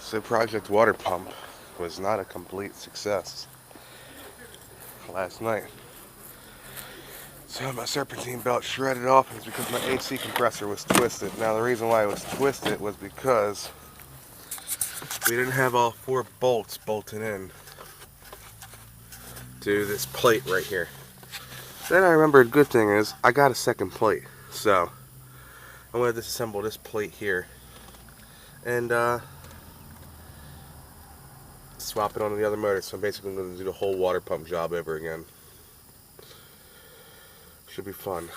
So Project Water Pump was not a complete success last night. So my serpentine belt shredded off, and it's because my AC compressor was twisted. Now the reason why it was twisted was because we didn't have all 4 bolts bolted in to this plate right here. Then I remembered, good thing is I got a second plate, so I'm going to disassemble this plate here and swap it onto the other motor. So I'm basically going to do the whole water pump job over again. Should be fun.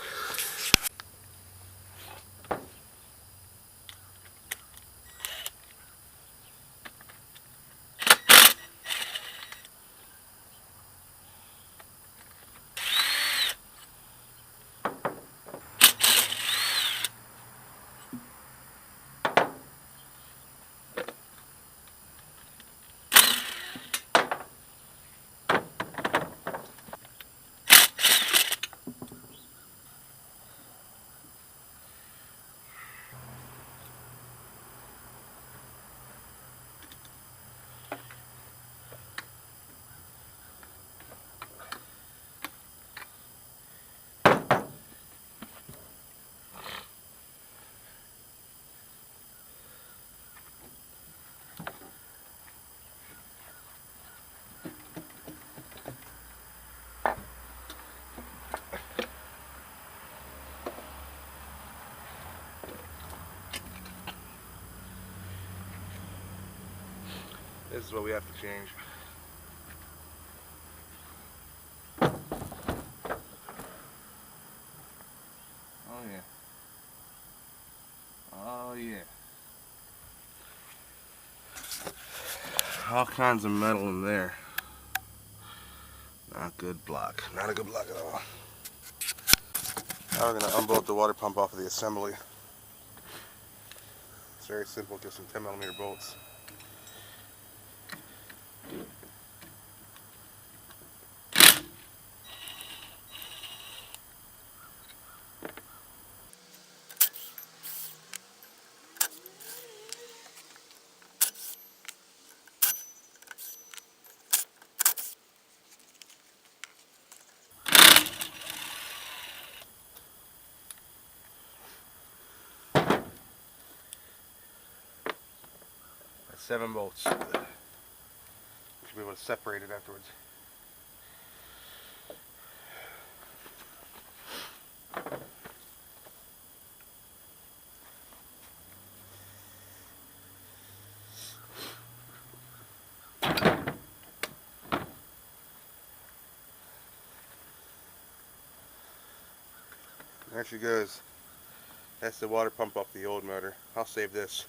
This is what we have to change. Oh yeah. Oh yeah. All kinds of metal in there. Not good block. Not a good block at all. Now we're going to unbolt the water pump off of the assembly. It's very simple, just some 10mm bolts. That's 7 bolts. We should be able to separate it afterwards. There she goes. That's the water pump off the old motor. I'll save this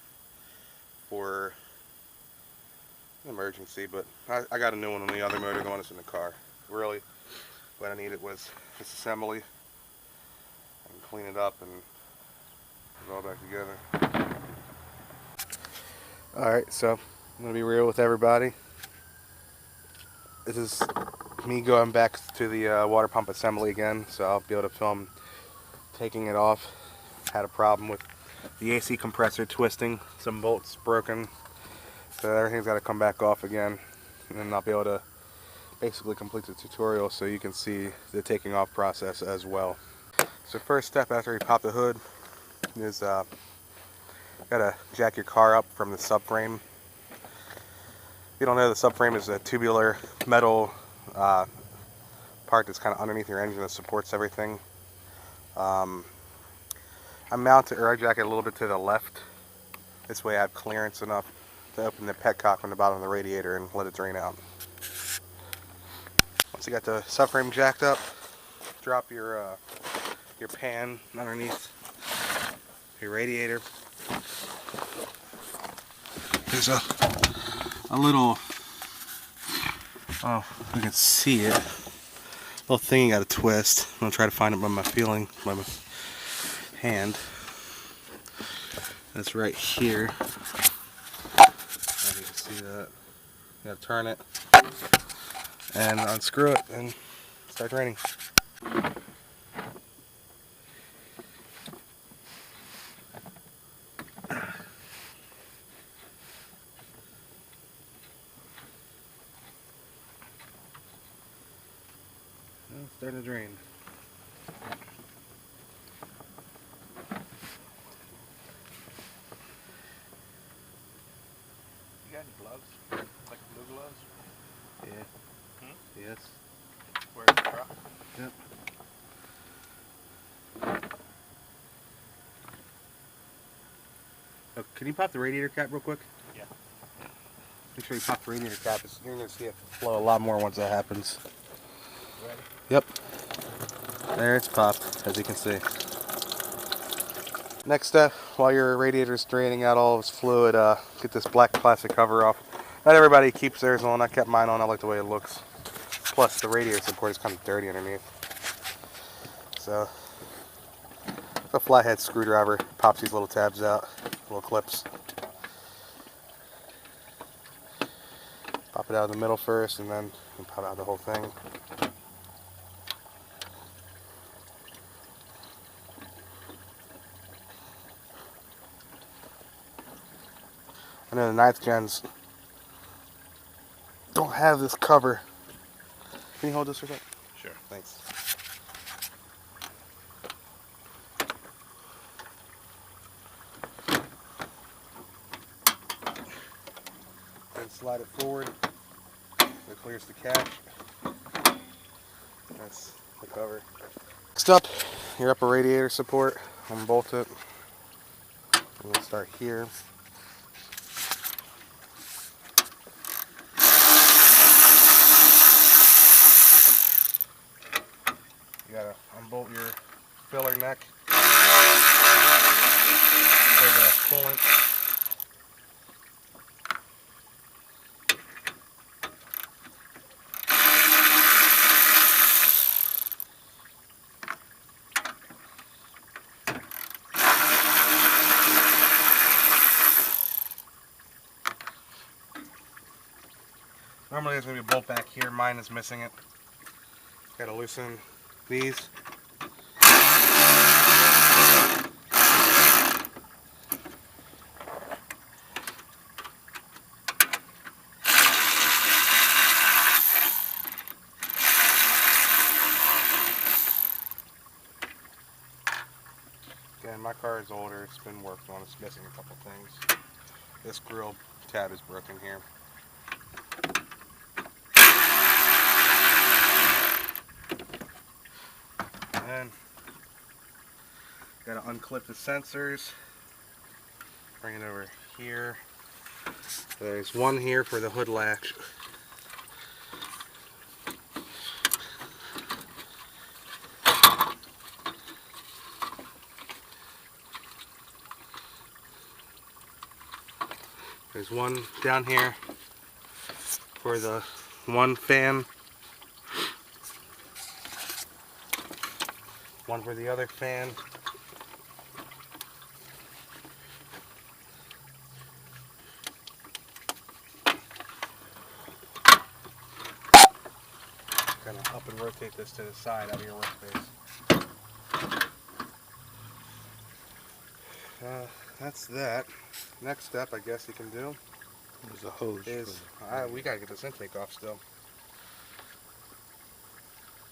for an emergency, but I got a new one on the other motor, the one that's in the car. Really, what I needed was disassembly and clean it up and put it all back together. Alright, so I'm going to be real with everybody. This is me going back to the water pump assembly again, so I'll be able to film taking it off. Had a problem with the AC compressor twisting, some bolts broken, so everything's got to come back off again, and then I'll be able to basically complete the tutorial so you can see the taking off process as well. So first step after you pop the hood is gotta jack your car up from the subframe. If you don't know, the subframe is a tubular metal part that's kind of underneath your engine that supports everything. I mount it, or I jack it a little bit to the left. This way I have clearance enough to open the petcock from the bottom of the radiator and let it drain out. Once you got the subframe jacked up, drop your pan underneath your radiator. There's a little, oh, you can see it, little thing you got to twist. I'm going to try to find it by my feeling, by my hand. That's right here. You can see that. You got to turn it and unscrew it and start draining. starting to drain. You got any gloves? Like blue gloves? Yeah. Yes. Where's the truck? Yep. Oh, can you pop the radiator cap real quick? Yeah. Make sure you pop the radiator cap. You're going to see it flow a lot more once that happens. Ready? Yep. There, it's popped, as you can see. Next step, while your radiator is draining out all of its fluid, get this black plastic cover off. Not everybody keeps theirs on. I kept mine on. I like the way it looks. Plus, the radiator support is kind of dirty underneath. So, a flathead screwdriver pops these little tabs out, little clips. Pop it out of the middle first, and then pop out the whole thing. And then the 9th gens don't have this cover. Can you hold this for a second? Sure. Thanks. Then slide it forward. It clears the cache. That's the cover. Next up, your upper radiator support. Unbolt it. We'll start here. You gotta unbolt your filler neck for the coolant. Normally there's going to be a bolt back here, mine is missing it. Gotta loosen these. Again, my car is older, it's been worked on, it's missing a couple things. This grill tab is broken here. And gotta unclip the sensors. Bring it over here. There's one here for the hood latch. There's one down here for the one fan. One for the other fan. Kind of up and rotate this to the side out of your workspace. That's that. Next step, I guess you can do There's a hose. is we gotta get this intake off still.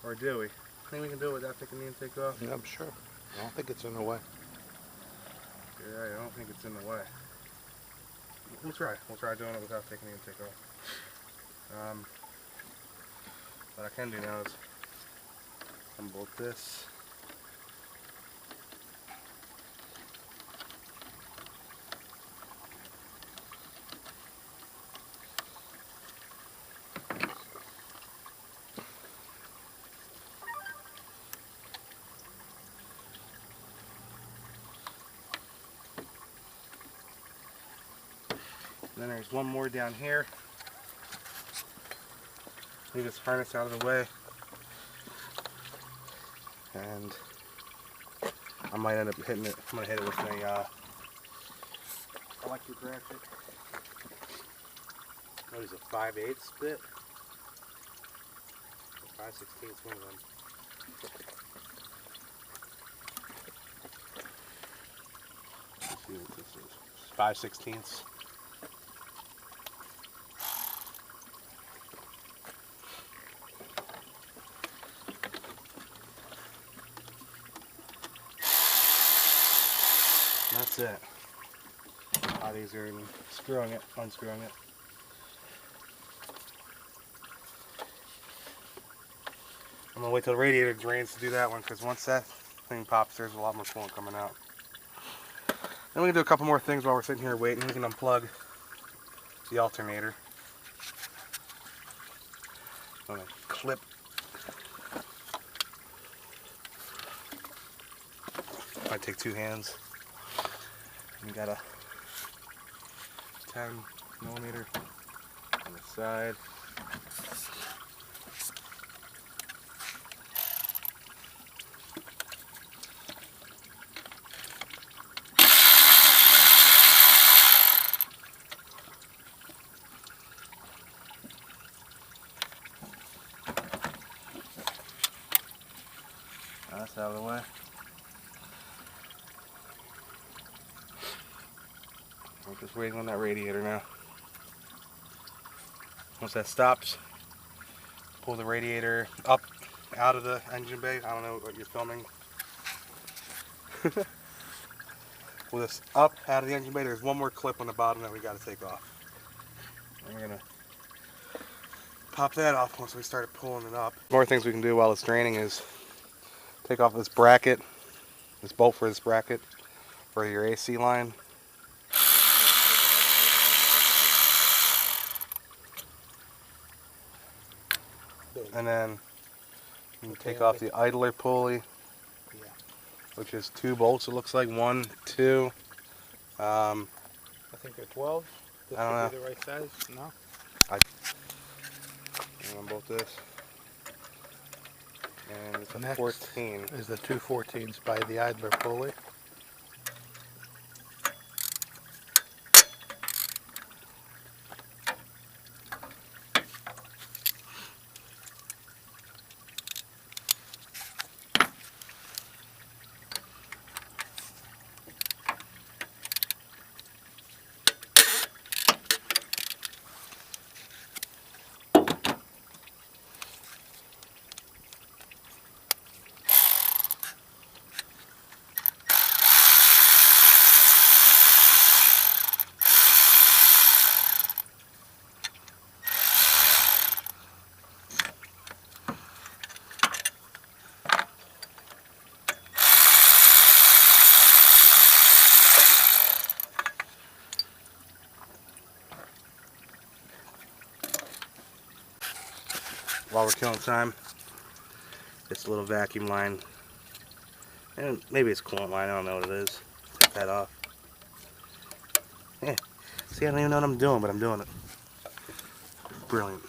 Or do we? I think we can do it without taking the intake off. Yeah, I'm sure. I don't think it's in the way. You're right, I don't think it's in the way. We'll try. We'll try doing it without taking the intake off. What I can do now is unbolt this. Then there's one more down here. Leave this harness out of the way. And I might end up hitting it. I'm going to hit it with a electric ratchet. What is it, 5/8 bit? 5/16, one of them. Let's see what this is. 5/16. that's it. A lot easier than screwing it, unscrewing it. I'm gonna wait till the radiator drains to do that one, because once that thing pops, there's a lot more coolant coming out. Then we can do a couple more things while we're sitting here waiting. We can unplug the alternator. I'm gonna clip. Might take two hands. We got a 10mm on the side. That's out of the way. We're just waiting on that radiator now. Once that stops, pull the radiator up out of the engine bay. I don't know what you're filming. Pull this up out of the engine bay. There's one more clip on the bottom that we got to take off. And we're gonna pop that off once we started pulling it up. More things we can do while it's draining is take off this bracket, this bolt for this bracket for your AC line. And then you can take off the idler pulley, which is 2 bolts. It looks like 1, 2. I think they're 12. This I don't know. should be the right size. No. I'm gonna bolt this. And it's a Next 14. Is the 214s by the idler pulley. While we're killing time, this little vacuum line, and maybe it's coolant line, I don't know what it is. Take that off. Yeah. See, I don't even know what I'm doing, but I'm doing it. Brilliant.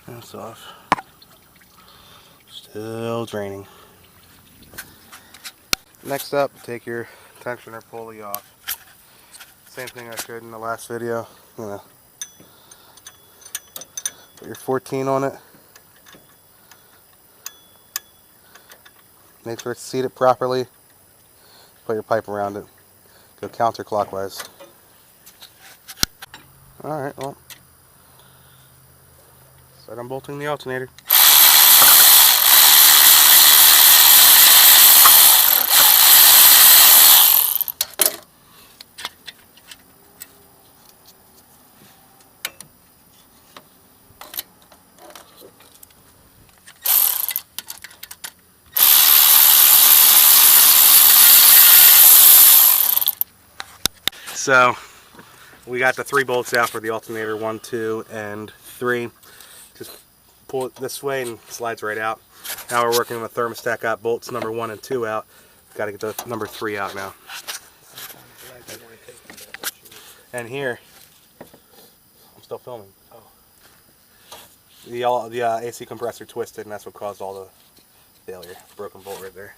That's off. Still draining. Next up, take your tensioner pulley off. Same thing I showed in the last video. I'm gonna put your 14 on it. Make sure it's seated properly. Put your pipe around it. Go counterclockwise. Alright, well. Start unbolting the alternator. So we got the 3 bolts out for the alternator, 1, 2, and 3. Just pull it this way and it slides right out. Now we're working on the thermostat. Got bolts number 1 and 2 out. Got to get the number 3 out now. And here, I'm still filming. The AC compressor twisted, and that's what caused all the failure. Broken bolt right there.